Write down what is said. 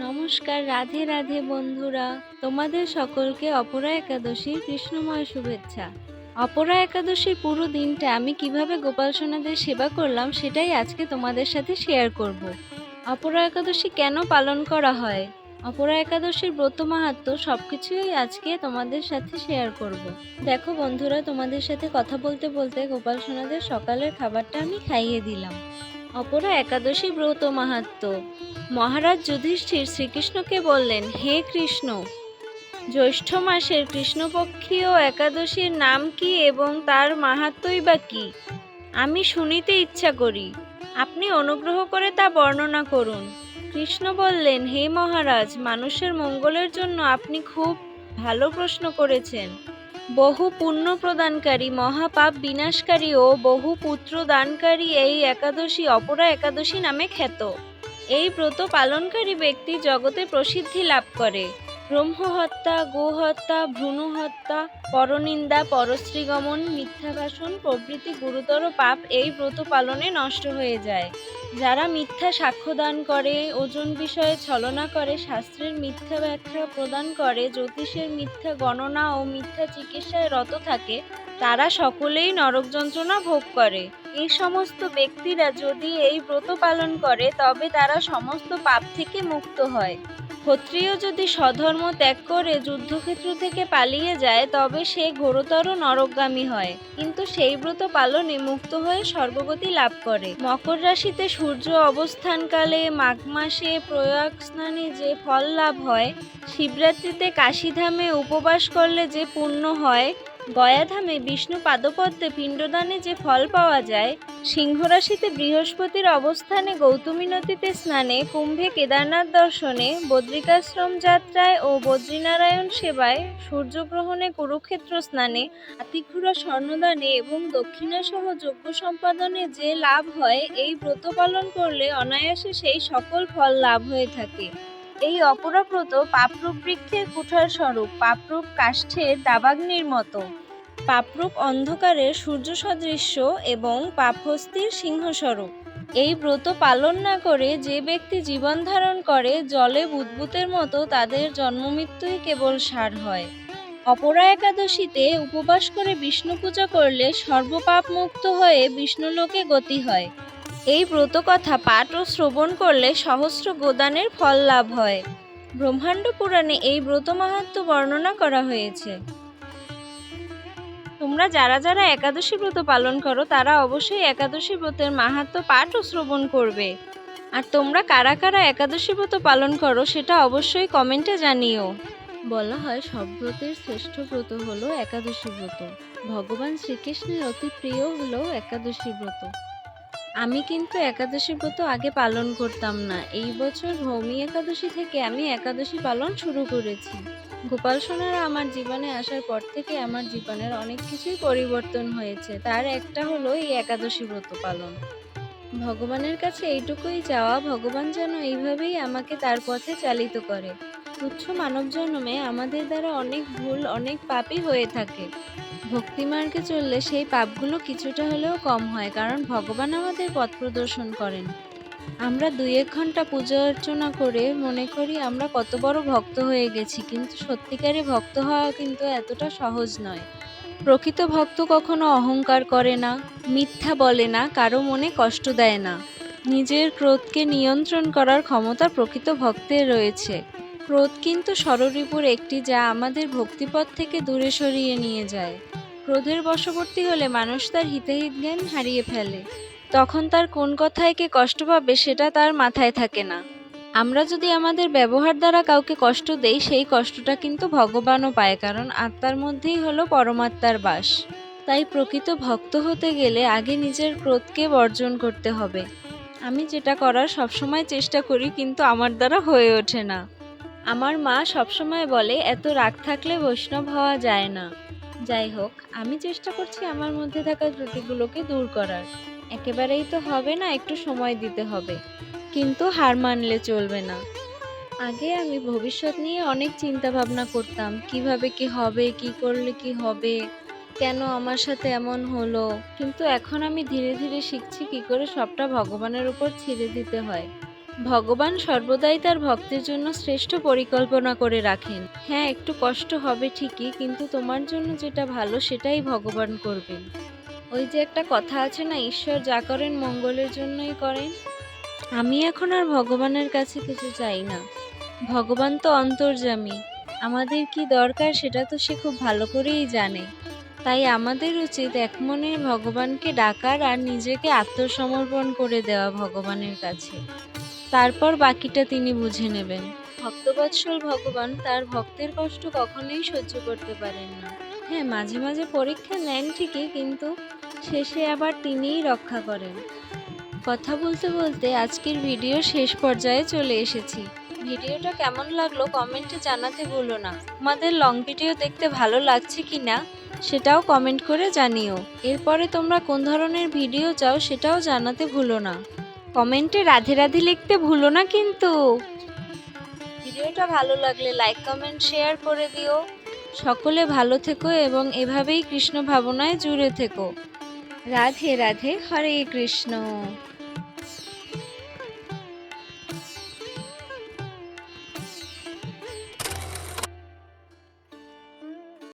নমস্কার, রাধে রাধে বন্ধুরা। তোমাদের সকলকে অপরা একাদশীর কৃষ্ণময় শুভেচ্ছা। অপরা একাদশীর পুরো দিনটা আমি কিভাবে গোপাল সোনাদের সেবা করলাম সেটাই আজকে তোমাদের সাথে শেয়ার করব। অপরা একাদশী কেন পালন করা হয়, অপরা একাদশীর ব্রত মাহাত্ম্য সবকিছুই আজকে তোমাদের সাথে শেয়ার করব। দেখো বন্ধুরা, তোমাদের সাথে কথা বলতে বলতে গোপাল সোনাদের সকালের খাবারটা আমি খাইয়ে দিলাম। অপরা একাদশী ব্রত মাহাত্ম্য। মহারাজ যুধিষ্ঠির শ্রীকৃষ্ণকে বললেন, হে কৃষ্ণ, জ্যৈষ্ঠ মাসের কৃষ্ণপক্ষীয় একাদশীর নাম কি এবং তার মাহাত্ম্যই বা কি? আমি শুনিতে ইচ্ছা করি, আপনি অনুগ্রহ করে তা বর্ণনা করুন। কৃষ্ণ বললেন, হে মহারাজ, মানুষের মঙ্গলের জন্য আপনি খুব ভালো প্রশ্ন করেছেন। বহু পুণ্য প্রদানকারী, মহাপাপ বিনাশকারী ও বহু পুত্র দানকারী এই একাদশী অপরা একাদশী নামে খ্যাত। এই ব্রত পালনকারী ব্যক্তি জগতে প্রসিদ্ধি লাভ করে। ব্রহ্মহত্যা, গোহত্যা, ভ্রূণ হত্যা, পরনিন্দা, পরশ্রীগমন, মিথ্যা ভাষণ প্রভৃতি গুরুতর পাপ এই ব্রত পালনে নষ্ট হয়ে যায়। যারা মিথ্যা সাক্ষ্য দান করে, ওজন বিষয়ে ছলনা করে, শাস্ত্রের মিথ্যা ব্যাখ্যা প্রদান করে, জ্যোতিষের মিথ্যা গণনা ও মিথ্যা চিকিৎসায় রত থাকে, তারা সকলেই নরক যন্ত্রণা ভোগ করে। এই সমস্ত ব্যক্তিরা যদি এই ব্রত পালন করে তবে তারা সমস্ত পাপ থেকে মুক্ত হয়। ক্ষত্রিয় যদি স্বধর্ম ত্যাগ করে যুদ্ধক্ষেত্র থেকে পালিয়ে যায় তবে সে ঘোরতর নরকগামী হয়, কিন্তু সেই ব্রত পালনে মুক্ত হয়ে স্বর্গগতি লাভ করে। মকর রাশিতে সূর্য অবস্থানকালে মাঘ মাসে প্রয়াগ স্নানে যে ফল লাভ হয়, শিবরাত্রিতে কাশীধামে উপবাস করলে যে পুণ্য হয়, গয়াধামে বিষ্ণু পাদপদ্মে পিণ্ডদানে যে ফল পাওয়া যায়, সিংহরাশিতে বৃহস্পতির অবস্থানে গৌতমী নদীতে স্নানে, কুম্ভে কেদারনাথ দর্শনে, বদ্রিকাশ্রম যাত্রায় ও বদ্রীনারায়ণ সেবায়, সূর্যগ্রহণে কুরুক্ষেত্র স্নানে, হাতিঘোড়া স্বর্ণদানে এবং দক্ষিণাসহ যজ্ঞ সম্পাদনে যে লাভ হয়, এই ব্রত পালন করলে অনায়াসে সেই সকল ফল লাভ হয়ে থাকে। এই অপরা ব্রত পাপরূপ বৃক্ষের কুঠার স্বরূপ, পাপরূপ কাষ্ঠের দাবাগ্নির মতো, পাপরূপ অন্ধকারের সূর্য সদৃশ্য এবং পাপহস্তির সিংহস্বরূপ। এই ব্রত পালন না করে যে ব্যক্তি জীবন ধারণ করে জলে বুদবুদের মতো, তাদের জন্মমৃত্যুই কেবল সার হয়। অপরা একাদশীতে উপবাস করে বিষ্ণু পূজা করলে সর্বপাপ মুক্ত হয়ে বিষ্ণুলোকে গতি হয়। এই ব্রত কথা পাঠ ও শ্রবণ করলে সহস্র গোদানের ফল লাভ হয়। ব্রহ্মাণ্ড পুরাণে এই ব্রত মাহাত্ম্য বর্ণনা করা হয়েছে। তোমরা যারা যারা একাদশী ব্রত পালন করো তারা অবশ্যই একাদশী ব্রতের মাহাত্ম্য পাঠ ও শ্রবণ করবে। আর তোমরা কারা কারা একাদশী ব্রত পালন করো সেটা অবশ্যই কমেন্টে জানিও। বলা হয় সব ব্রতের শ্রেষ্ঠ ব্রত হলো একাদশী ব্রত। ভগবান শ্রীকৃষ্ণের অতি প্রিয় হলো একাদশী ব্রত। আমি কিন্তু একাদশী ব্রত আগে পালন করতাম না। এই বছর ভৌমি একাদশী থেকে আমি একাদশী পালন শুরু করেছি। গোপাল সোনারা আমার জীবনে আসার পর থেকে আমার জীবনের অনেক কিছুই পরিবর্তন হয়েছে। তার একটা হলো এই একাদশী ব্রত পালন। ভগবানের কাছে এইটুকুই চাওয়া, ভগবান যেন এইভাবেই আমাকে তার পথে চালিত করে। তুচ্ছ মানব জন্মে আমাদের দ্বারা অনেক ভুল, অনেক পাপই হয়ে থাকে। ভক্তিমার্গে চললে সেই পাপগুলো কিছুটা হলেও কম হয়, কারণ ভগবান আমাদের পথ প্রদর্শন করেন। আমরা 2-1 ঘন্টা পূজা অর্চনা করে মনে করি আমরা কত বড় ভক্ত হয়ে গেছি, কিন্তু সত্যিকারে ভক্ত হওয়া কিন্তু এতটা সহজ নয়। প্রকৃত ভক্ত কখনো অহংকার করে না, মিথ্যা বলে না, কারো মনে কষ্ট দেয় না। নিজের ক্রোধকে নিয়ন্ত্রণ করার ক্ষমতা প্রকৃত ভক্তের রয়েছে। ক্রোধ কিন্তু ষড়রিপুর একটি, যা আমাদের ভক্তিপথ থেকে দূরে সরিয়ে নিয়ে যায়। ক্রোধের বশবর্তী হলে মানুষ তার হিতাহিত জ্ঞান হারিয়ে ফেলে। তখন তার কোন কথায় কে কষ্ট পাবে সেটা তার মাথায় থাকে না। আমরা যদি আমাদের ব্যবহার দ্বারা কাউকে কষ্ট দেই, সেই কষ্টটা কিন্তু ভগবানও পায়, কারণ আত্মার মধ্যেই হলো পরমাত্মার বাস। তাই প্রকৃত ভক্ত হতে গেলে আগে নিজের ক্রোধকে বর্জন করতে হবে। আমি যেটা করার সবসময় চেষ্টা করি, কিন্তু আমার দ্বারা হয়ে ওঠে না। আমার মা সবসময় বলে, এত রাগ থাকলে বৈষ্ণব হওয়া যায় না। যাই হোক, আমি চেষ্টা করছি আমার মধ্যে থাকা ত্রুটিগুলোকে দূর করার। একেবারেই তো হবে না, একটু সময় দিতে হবে, কিন্তু হার মানলে চলবে না। আগে আমি ভবিষ্যৎ নিয়ে অনেক চিন্তা ভাবনা করতাম, কিভাবে কি হবে, কি করলে কি হবে, কেন আমার সাথে এমন হলো। কিন্তু এখন আমি ধীরে ধীরে শিখছি কি করে সবটা ভগবানের উপর ছেড়ে দিতে হয়। ভগবান সর্বদাই তার ভক্তের জন্য শ্রেষ্ঠ পরিকল্পনা করে রাখেন। হ্যাঁ, একটু কষ্ট হবে ঠিকই, কিন্তু তোমার জন্য যেটা ভালো সেটাই ভগবান করবেন। ওই যে একটা কথা আছে না, ঈশ্বর যা করেন মঙ্গলের জন্যই করেন। আমি এখন আর ভগবানের কাছে কিছু চাই না। ভগবান তো অন্তর্যামী, আমাদের কি দরকার সেটা তো সে খুব ভালো করেই জানে। তাই আমাদের উচিত একমনে ভগবানকে ডাকার আর নিজেকে আত্মসমর্পণ করে দেওয়া ভগবানের কাছে। তারপর বাকিটা তিনি বুঝে নেবেন। ভক্তবৎসল ভগবান তার ভক্তের কষ্ট কখনোই সহ্য করতে পারেন না। হ্যাঁ, মাঝে মাঝে পরীক্ষা নেন ঠিকই, কিন্তু শেষে আবার তিনিই রক্ষা করেন। কথা বলতে বলতে আজকের ভিডিও শেষ পর্যায়ে চলে এসেছি। ভিডিওটা কেমন লাগলো কমেন্টে জানাতে ভুলো না। তোমাদের লং ভিডিও দেখতে ভালো লাগছে কিনা সেটাও কমেন্ট করে জানিও। এরপরে তোমরা কোন ধরনের ভিডিও চাও সেটাও জানাতে ভুলো না। কমেন্টে রাধে রাধে লিখতে ভুলো না কিন্তু। ভিডিওটা ভালো লাগলে লাইক কমেন্ট শেয়ার করে দিও। সকলে ভালো থেকো এবং এভাবেই কৃষ্ণ ভাবনায় জুড়ে থেকো। রাধে রাধে, হরে কৃষ্ণ।